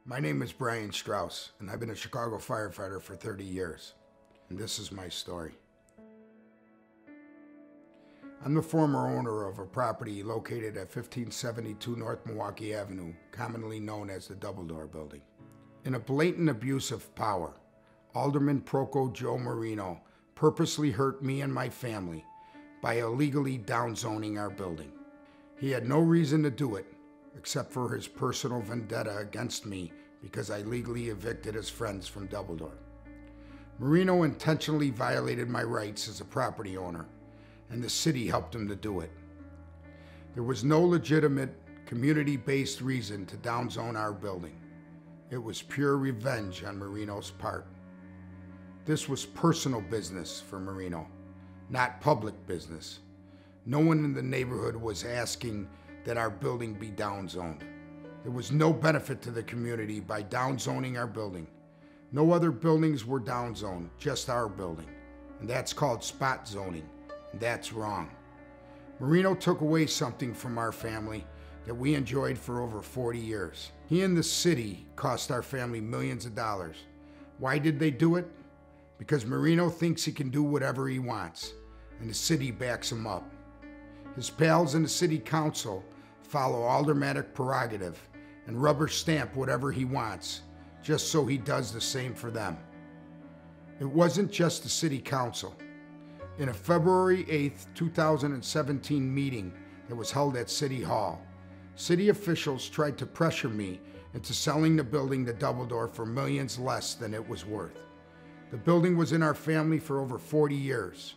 My name is Brian Strauss, and I've been a Chicago firefighter for 30 years, and this is my story. I'm the former owner of a property located at 1572 North Milwaukee Avenue, commonly known as the Double Door Building. In a blatant abuse of power, Alderman Joe Moreno purposely hurt me and my family by illegally downzoning our building. He had no reason to do it, except for his personal vendetta against me because I legally evicted his friends from Double Door. Moreno intentionally violated my rights as a property owner, and the city helped him to do it. There was no legitimate, community-based reason to downzone our building. It was pure revenge on Moreno's part. This was personal business for Moreno, not public business. No one in the neighborhood was asking that our building be downzoned. There was no benefit to the community by downzoning our building. No other buildings were downzoned, just our building. And that's called spot zoning, and that's wrong. Moreno took away something from our family that we enjoyed for over 40 years. He and the city cost our family millions of dollars. Why did they do it? Because Moreno thinks he can do whatever he wants, and the city backs him up. His pals in the city council follow aldermanic prerogative and rubber stamp whatever he wants, just so he does the same for them. It wasn't just the city council. In a February 8th, 2017 meeting that was held at City Hall, city officials tried to pressure me into selling the building to Double Door for millions less than it was worth. The building was in our family for over 40 years.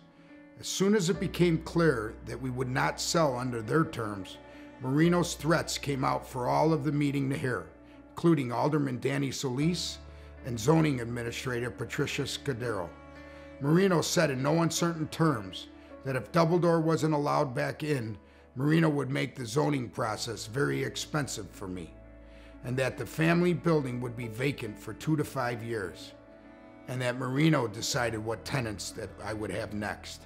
As soon as it became clear that we would not sell under their terms, Moreno's threats came out for all of the meeting to hear, including Alderman Danny Solis and Zoning Administrator Patricia Scudero. Moreno said in no uncertain terms that if Double Door wasn't allowed back in, Moreno would make the zoning process very expensive for me, and that the family building would be vacant for 2 to 5 years, and that Moreno decided what tenants that I would have next.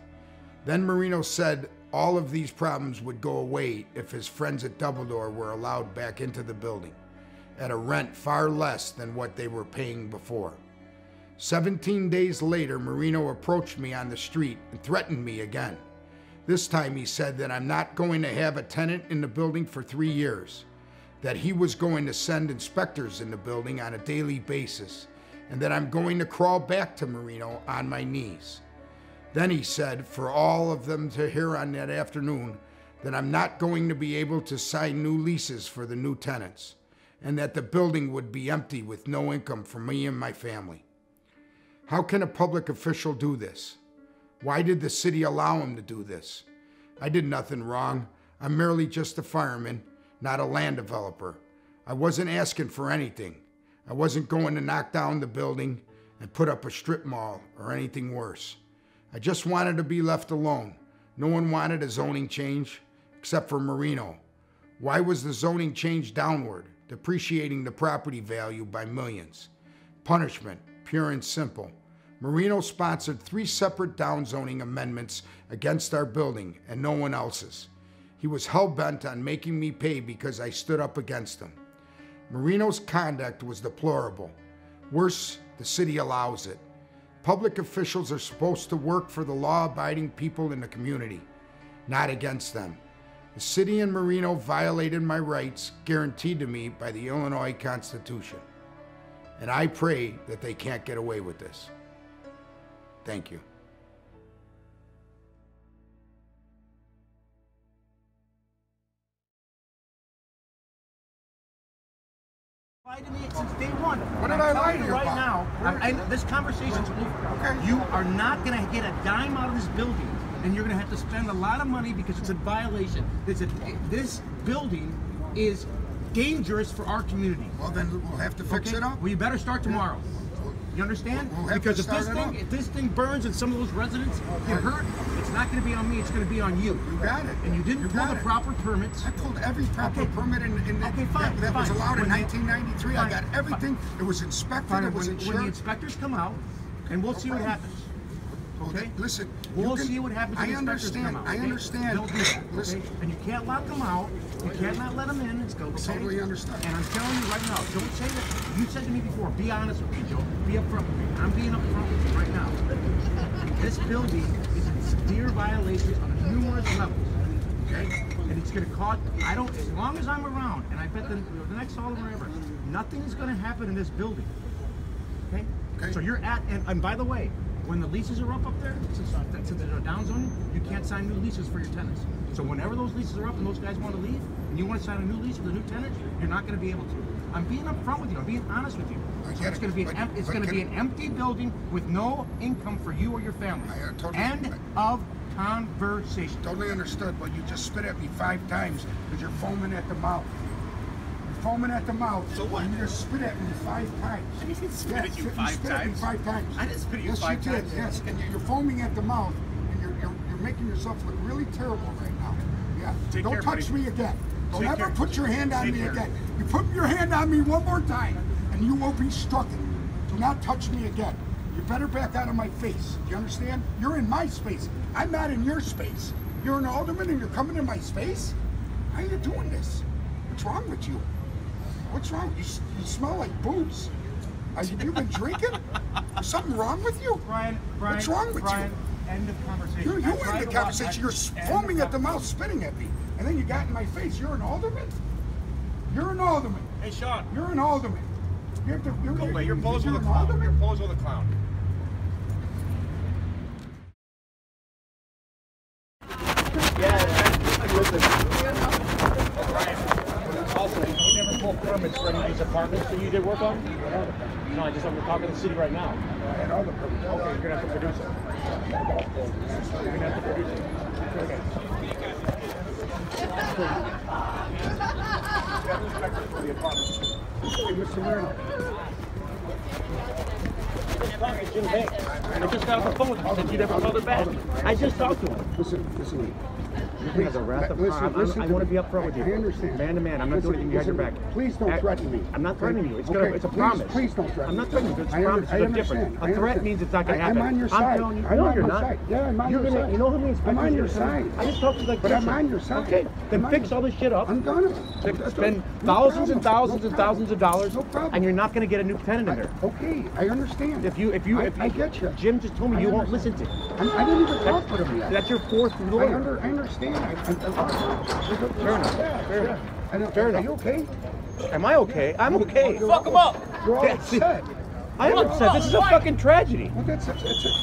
Then Moreno said all of these problems would go away if his friends at Double Door were allowed back into the building at a rent far less than what they were paying before. 17 days later, Moreno approached me on the street and threatened me again. This time he said that I'm not going to have a tenant in the building for 3 years, that he was going to send inspectors in the building on a daily basis, and that I'm going to crawl back to Moreno on my knees. Then he said, for all of them to hear on that afternoon, that I'm not going to be able to sign new leases for the new tenants, and that the building would be empty with no income for me and my family. How can a public official do this? Why did the city allow him to do this? I did nothing wrong. I'm merely just a fireman, not a land developer. I wasn't asking for anything. I wasn't going to knock down the building and put up a strip mall or anything worse. I just wanted to be left alone. No one wanted a zoning change except for Moreno. Why was the zoning change downward, depreciating the property value by millions? Punishment, pure and simple. Moreno sponsored 3 separate downzoning amendments against our building and no one else's. He was hell-bent on making me pay because I stood up against him. Moreno's conduct was deplorable. Worse, the city allows it. Public officials are supposed to work for the law-abiding people in the community, not against them. The city and Moreno violated my rights guaranteed to me by the Illinois Constitution. And I pray that they can't get away with this. Thank you. Lied to me since day one. What did I lie to you right about? now? This conversation's over. Okay. You are not going to get a dime out of this building, and you're going to have to spend a lot of money because it's a violation. This building is dangerous for our community. Well, then we'll have to fix it up. Well, you better start tomorrow. You understand? Because if this thing burns and some of those residents get hurt, it's not going to be on me. It's going to be on you. You got it. And you didn't pull the proper permits. I pulled every proper permit that was allowed in 1993. I got everything. It was inspected. It was insured. When the inspectors come out, and we'll see what happens. Okay? Listen, we'll see what happens when the inspectors come out. I understand. They'll do that, okay? And you can't lock them out You cannot let them in. Totally understand. And I'm telling you right now, don't say that. You said to me before, be honest with me, Joe. Be upfront with me. I'm being upfront with you right now. This building is in severe violations on numerous levels. Okay? And it's going to cause, as long as I'm around, and I bet the next Alderman ever, nothing is going to happen in this building. Okay? So you're and by the way, when the leases are up there, since there's a downzoning, you can't sign new leases for your tenants. So whenever those leases are up and those guys want to leave, and you want to sign a new lease with a new tenant, you're not going to be able to. I'm being upfront with you. I'm being honest with you. So it's going to be an empty building with no income for you or your family. End of conversation. Totally understood, but you just spit at me 5 times because you're foaming at the mouth. You're foaming at the mouth. So what? You just spit at me 5 times. I didn't spit at you 5 times. You spit at me 5 times. I didn't spit at you 5 times. Yes, and you're foaming at the mouth, and you're making yourself look really terrible right now. Yeah. Don't touch me again. Don't ever put your hand on me again. You put your hand on me one more time, and you will be struck. Do not touch me again. You better back out of my face. Do you understand? You're in my space. I'm not in your space. You're an alderman and you're coming in my space? How are you doing this? What's wrong with you? What's wrong? You smell like booze. Have you been drinking? Is something wrong with you? Brian, what's wrong with you? End of conversation. You end the conversation. You're foaming at the mouth, spitting at me. And then you got in my face. You're an alderman? You're an alderman. Hey, Sean. You're an alderman. You're posing with a clown. You're posing with a clown. Also, you never pulled permits for any of these apartments that you did work on? No, I'm talking to the city right now. I had all the permits. Okay, you're going to have to produce it. You're going to have to produce it. Okay. Hey, Mr. Moreno. Jim Banks. I just got off the phone with him. He said you never called her back. I just talked to him. Listen. He has a wrath of I want to be upfront with you. I understand. Man to man. I'm not doing anything behind your back. Please don't threaten me. I'm not threatening you. It's a promise. Please don't threaten me. I'm not threatening you. It's a promise. It's different. A threat means it's not going to happen. I'm on your side. I'm telling you. No, you're not. Yeah, I'm on your side. You know how many inspectors? I'm on your side. I just talked to But I'm on your side. Okay, then fix all this shit up. I'm gonna. Spend thousands and thousands and thousands of dollars, and you're not going to get a new tenant in there. Okay, I understand. I get you. Jim just told me you won't listen to. I didn't even talk with him yet. That's your 4th lawyer. I understand. Fair enough. Fair enough. Fair enough. Are you okay? Am I okay? I'm okay. Fuck him up. You're all upset. I am upset. This is a fucking tragedy. Well, it's a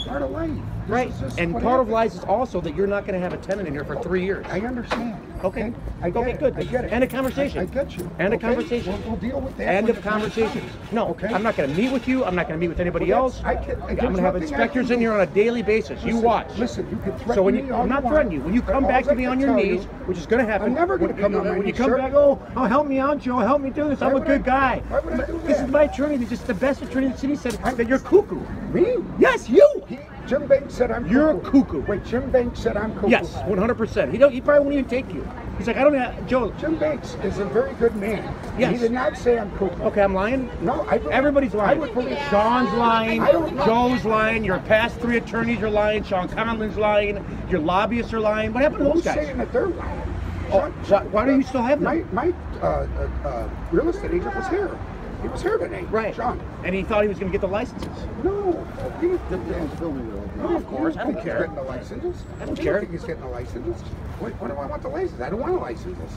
part of life. Right. And part of life is also that you're not going to have a tenant in here for 3 years. I understand. Okay. I get it. Good. I get it. End of conversation. I get you. End of conversation. We'll deal with that. End of conversation. No, okay. I'm not going to meet with you. I'm not going to meet with anybody else. I'm going to have inspectors in here on a daily basis. You watch. Listen, you can threaten me. I'm not threatening you. When you come back to me on your knees, which is going to happen. I'm never going to come on my knees. When you come back, oh, help me out, Joe. Help me do this. I'm a good guy. Why would I do that? This is my attorney. Just the best attorney in the city said that you're cuckoo. Me? Yes, you. Jim Banks said I'm cuckoo. You're cuckoo. Wait, Jim Banks said I'm cuckoo. Yes, 100%. He probably won't even take you. He's like, I don't have, Joe. Jim Banks is a very good man. Yes. He did not say I'm cuckoo. Okay, I'm lying? No, everybody's lying. I would believe Sean's lying. Joe's lying. Your past 3 attorneys are lying. Sean Conlon's lying. Your lobbyists are lying. What happened to those guys? Who's saying that they're lying? Why do you still have them? My real estate agent was here. He was here today. Right. Sean. And he thought he was going to get the licenses. No. No, of course. I don't care. He's getting the licenses. I don't care. I think he's getting the licenses. What do I want the licenses? I don't want the licenses.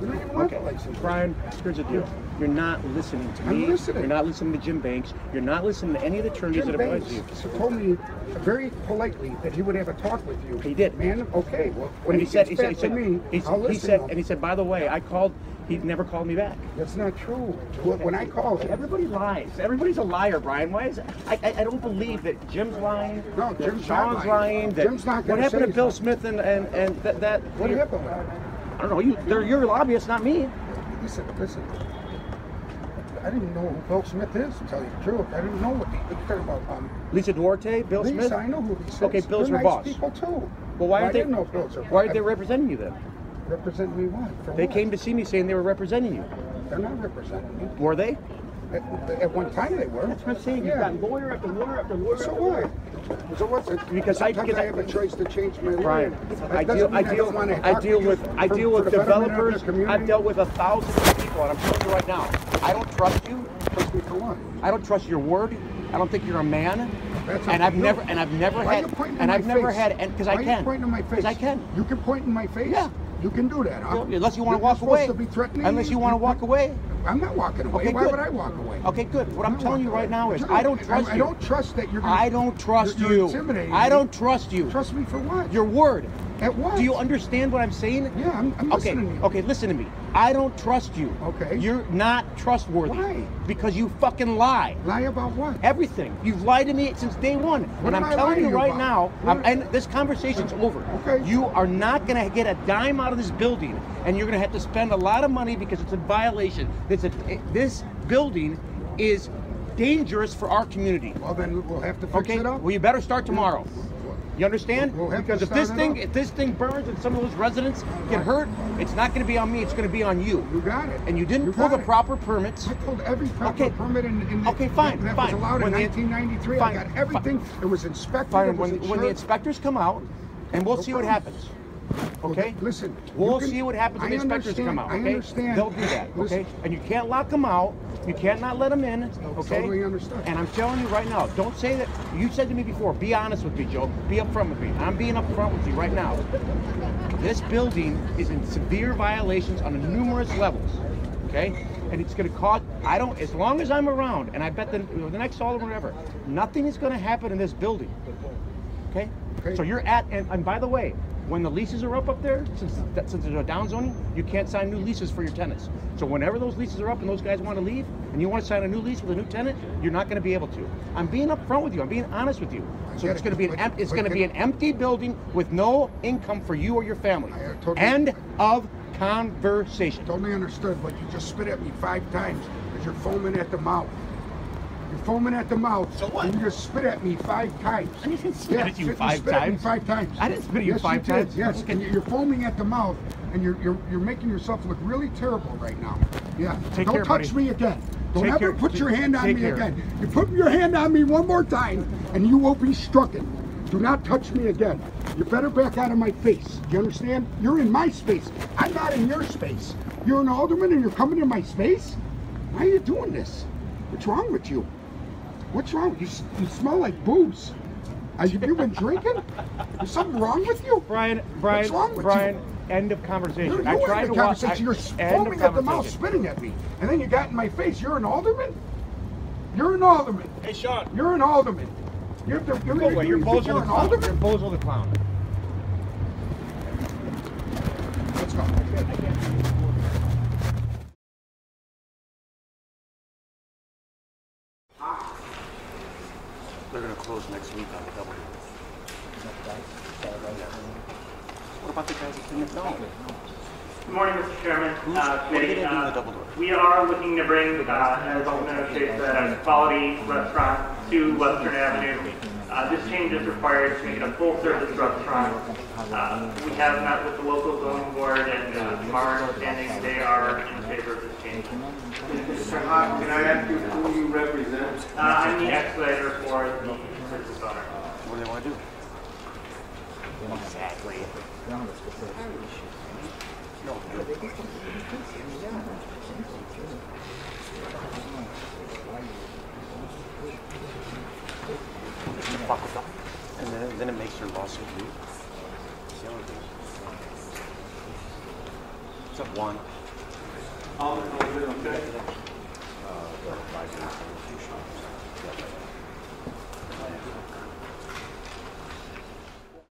We don't even want the licenses. Brian, here's the deal. You're not listening to me. I'm listening. You're not listening to Jim Banks. You're not listening to any of the attorneys that have advised you. Told me very politely that he would have a talk with you. He did. Man, okay. Well, when he said, he said, by the way, I called. He never called me back. That's not true. When I called him, everybody lies. Everybody's a liar, Brian. Why is it? I don't believe that Jim's lying. No, Jim's Sean's lying. Jim's not going to say What happened to Bill Smith and that? What happened? I don't know. They're your lobbyists, not me. Listen. I didn't know who Bill Smith is, to tell you the truth. I didn't know what you're talking about. Lisa Duarte, Bill Smith? I know who Lisa is. Okay, Bill's your nice boss. People too. Well, why didn't know Bill's your boss. Why are they representing you then? Represent me what? They came to see me saying they were representing you. They're not representing me. Were they? At one time they were. That's what I'm saying. You've got lawyer after lawyer after lawyer. So what? So what's it? Because sometimes I have a choice to change my Brian, life. I deal with developers. I've dealt with 1,000 people, and I'm telling you right now, I don't trust you. Trust me for what? I don't trust your word. I don't think you're a man. That's and I've never had, because I can. Why are you pointing in my face? Because I can. You can point in my face? Yeah. You can do that, huh? Unless you want to walk away. Unless you want to walk away. I'm not walking away. Okay, Why good. would I walk away? Okay, good. What I'm telling you right now is I don't trust you. I don't trust that you're going to... I don't trust you're you. Intimidating I don't trust you. Trust me for what? Your word. At what? Do you understand what I'm saying? Yeah, I'm listening to you. Okay, listen to me. I don't trust you. Okay. You're not trustworthy. Why? Because you fucking lie. Lie about what? Everything. You've lied to me since day one. What and did I'm I lie telling to you you right about? now, and this conversation's over. Okay. You are not going to get a dime out of this building, and you're going to have to spend a lot of money because it's a violation. This building is dangerous for our community. Well, then we'll have to fix it up. Well, you better start tomorrow. You understand? We'll have because to if this thing burns and some of those residents get hurt, it's not going to be on me. It's going to be on you. You got it. And you didn't pull the proper permits. I pulled every proper permit in the, fine. that was allowed in 1993. I got everything. It was inspected. Fine. When the inspectors come out, and we'll see what happens. Okay? Well, listen. We'll see what happens when the inspectors come out. Okay? I understand. They'll do that. Okay? And you can't lock them out. You can't not let them in. Okay? Totally understood. And I'm telling you right now, don't say that. You said to me before, be honest with me, Joe. Be upfront with me. I'm being upfront with you right now. This building is in severe violations on numerous levels. Okay? And it's going to cause, as long as I'm around, and I bet the next alderman, whatever, nothing is going to happen in this building. Okay? So you're and by the way, when the leases are up there, since there's a downzoning, you can't sign new leases for your tenants. So whenever those leases are up and those guys want to leave, and you want to sign a new lease with a new tenant, you're not going to be able to. I'm being upfront with you. I'm being honest with you. So it's going to be an empty building with no income for you or your family. End of conversation. Totally understood, but you just spit at me 5 times because you're foaming at the mouth. You're foaming at the mouth. So what? And you just spit at me 5 times. I didn't spit at you 5 times. Spit at me 5 times. I didn't spit at you 5 times. Yes, and you're foaming at the mouth, and you're making yourself look really terrible right now. Yeah. Don't touch me again. Don't ever put your hand on me again. You put your hand on me one more time, and you will be strucken. Do not touch me again. You better back out of my face. You understand? You're in my space. I'm not in your space. You're an alderman and you're coming in my space? Why are you doing this? What's wrong with you? What's wrong? You smell like booze. Have you been drinking? Is something wrong with you? Brian, what's wrong with you? End of conversation. You're end of conversation. You're foaming at the mouth, spitting at me. And then you got in my face. You're an alderman? You're an alderman. Hey, Sean. You're an alderman. You're Bozo the Clown. You're Bozo the Clown. Let's go. They're going to close next week on the double. What about the guys that didn't know? Good morning, Mr. Chairman. What are they going to do with the double door? We are looking to bring, as Alderman states, a quality restaurant to Western Avenue. This change is required to make it a full-service restaurant. We have met with the local zoning board, and from our understanding, they are in favor of this change. Mr. Hawk, can I ask you who you represent? I'm the expediter for the business owner. What do they want to do? Exactly. Fuck with them. And then it makes your lawsuit move. What's up, Juan? Alderman, okay?